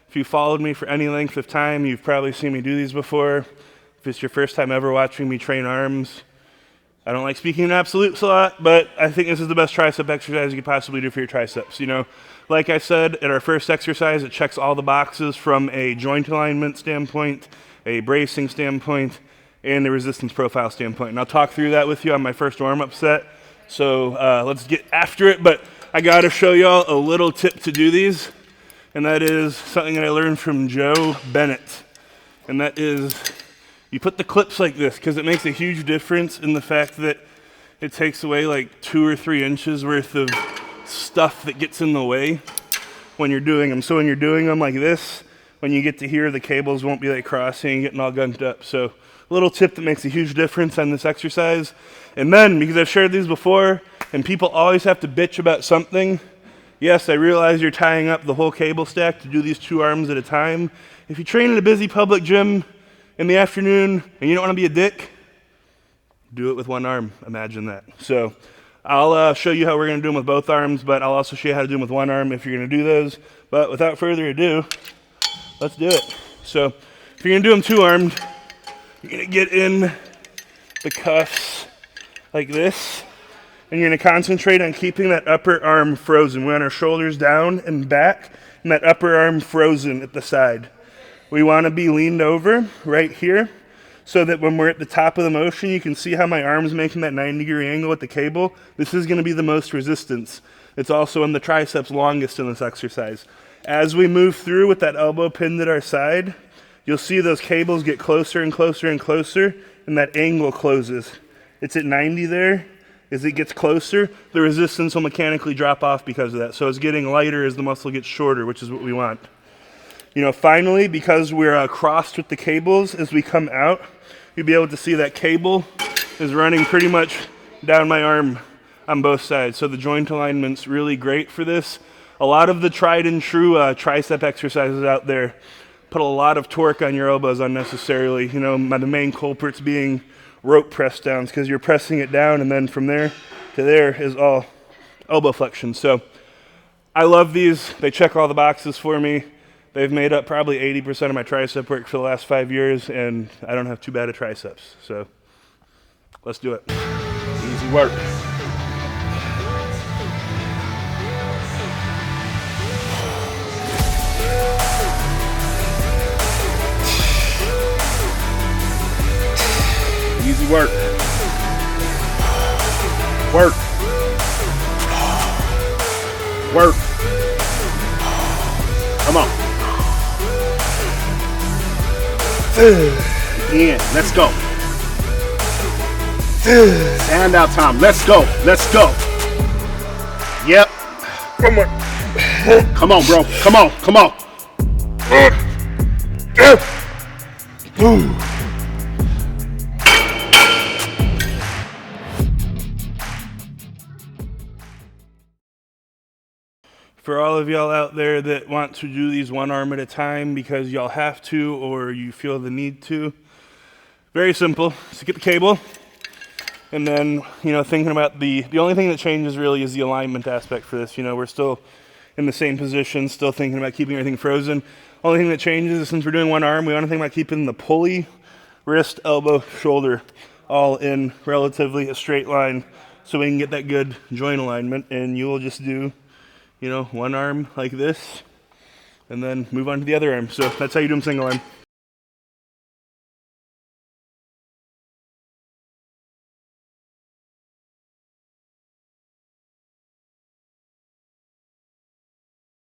If you followed me for any length of time, you've probably seen me do these before. If it's your first time ever watching me train arms, I don't like speaking in absolutes a lot, but I think this is the best tricep exercise you could possibly do for your triceps. Like I said, at our first exercise, it checks all the boxes from a joint alignment standpoint, a bracing standpoint, and the resistance profile standpoint. And I'll talk through that with you on my first warm-up set. So let's get after it, but I gotta show y'all a little tip to do these, and that is something that I learned from Joe Bennett. And that is, you put the clips like this, because it makes a huge difference in the fact that it takes away like 2 or 3 inches worth of stuff that gets in the way when you're doing them. So when you're doing them like this, when you get to here, the cables won't be like crossing and getting all gunked up. So a little tip that makes a huge difference on this exercise. And then, because I've shared these before, and people always have to bitch about something, yes, I realize you're tying up the whole cable stack to do these 2 arms at a time. If you train at a busy public gym in the afternoon and you don't want to be a dick, do it with 1 arm. Imagine that. So I'll show you how we're going to do them with both arms, but I'll also show you how to do them with 1 arm if you're going to do those. But without further ado, let's do it. So if you're going to do them 2-armed, you're going to get in the cuffs like this, and you're going to concentrate on keeping that upper arm frozen. We want our shoulders down and back, and that upper arm frozen at the side. We want to be leaned over right here, so that when we're at the top of the motion, you can see how my arm's making that 90-degree angle with the cable. This is going to be the most resistance. It's also in the triceps longest in this exercise. As we move through with that elbow pinned at our side, you'll see those cables get closer and closer and closer, and that angle closes. It's at 90 there. As it gets closer, the resistance will mechanically drop off because of that. So it's getting lighter as the muscle gets shorter, which is what we want. Finally, because we're crossed with the cables, as we come out, you'll be able to see that cable is running pretty much down my arm on both sides. So the joint alignment's really great for this. A lot of the tried and true tricep exercises out there put a lot of torque on your elbows unnecessarily. The main culprits being rope press downs, because you're pressing it down and then from there to there is all elbow flexion. So I love these. They check all the boxes for me. They've made up probably 80% of my tricep work for the last 5 years, and I don't have too bad a triceps. So let's do it. Easy work. Easy work. Work. Work. Come on. In. Let's go. Stand out time. Let's go. Let's go. Yep. Come on. Come on, bro. Come on. Come on. For all of y'all out there that want to do these 1 arm at a time because y'all have to or you feel the need to, very simple. So get the cable, and then, thinking about the only thing that changes really is the alignment aspect for this. We're still in the same position, still thinking about keeping everything frozen. Only thing that changes is since we're doing 1 arm, we want to think about keeping the pulley, wrist, elbow, shoulder all in relatively a straight line so we can get that good joint alignment, and you will just do 1 arm like this, and then move on to the other arm. So that's how you do them single arm.